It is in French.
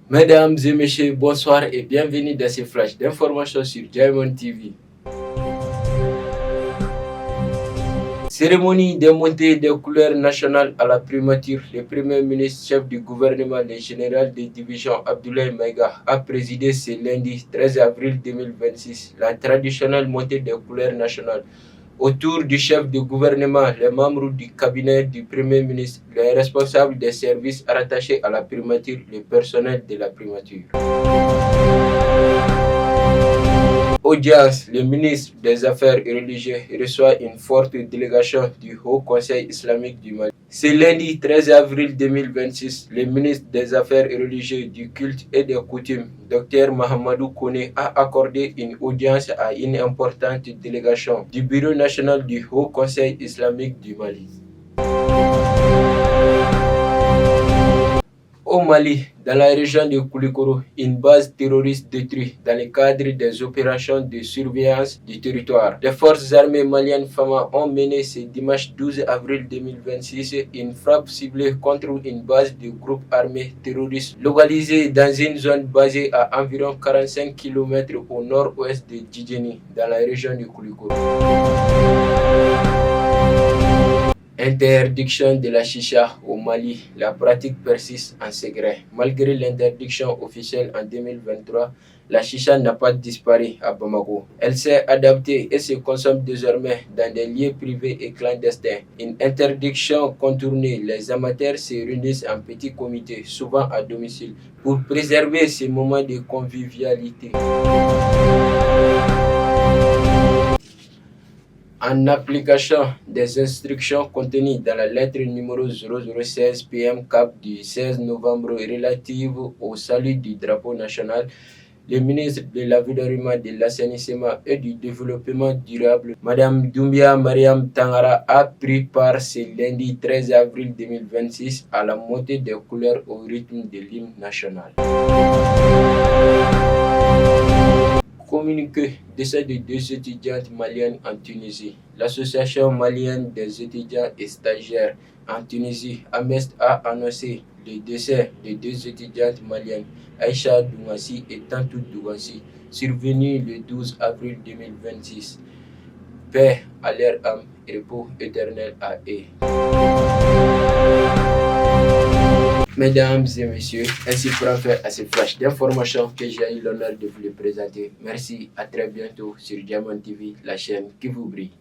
Mesdames et messieurs, bonsoir et bienvenue dans ce flash d'informations sur Diamond TV. Cérémonie de montée des couleurs nationales à la primature. Le Premier ministre, chef du gouvernement, le général de division Abdoulaye Maïga a présidé ce lundi 13 avril 2026 la traditionnelle montée des couleurs nationales. Autour du chef du gouvernement, les membres du cabinet du Premier ministre, les responsables des services rattachés à la primature, le personnel de la primature. Audience, le ministre des Affaires religieuses reçoit une forte délégation du Haut Conseil islamique du Mali. Ce lundi 13 avril 2026, le ministre des Affaires religieuses, du culte et des coutumes, Dr Mahamadou Kone, a accordé une audience à une importante délégation du Bureau national du Haut Conseil islamique du Mali. Au Mali, dans la région de Koulikoro, une base terroriste détruite dans le cadre des opérations de surveillance du territoire. Les forces armées maliennes FAMA ont mené ce dimanche 12 avril 2026 une frappe ciblée contre une base du groupe armé terroriste localisée dans une zone basée à environ 45 km au nord-ouest de Djidjeni, dans la région de Koulikoro. Interdiction de la chicha au Mali. La pratique persiste en secret. Malgré l'interdiction officielle en 2023, la chicha n'a pas disparu à Bamako. Elle s'est adaptée et se consomme désormais dans des lieux privés et clandestins. Une interdiction contournée, les amateurs se réunissent en petits comités, souvent à domicile, pour préserver ces moments de convivialité. En application des instructions contenues dans la lettre numéro 0016 PM Cap du 16 novembre relative au salut du drapeau national, le ministre de l'Environnement, de l'Assainissement et du Développement durable, Mme Doumbia Mariam Tangara, a pris part ce lundi 13 avril 2026 à la montée des couleurs au rythme de l'hymne national. Communiqué décès de deux étudiantes maliennes en Tunisie. L'Association malienne des étudiants et stagiaires en Tunisie, AMEST, a annoncé le décès de deux étudiantes maliennes, Aïcha Doumassi et Tantou Doumassi, survenu le 12 avril 2026. Paix à leur âme et repos éternel à eux. Mesdames et messieurs, ainsi prend fin à ce flash d'informations que j'ai eu l'honneur de vous le présenter. Merci, à très bientôt sur Diamond TV, la chaîne qui vous brille.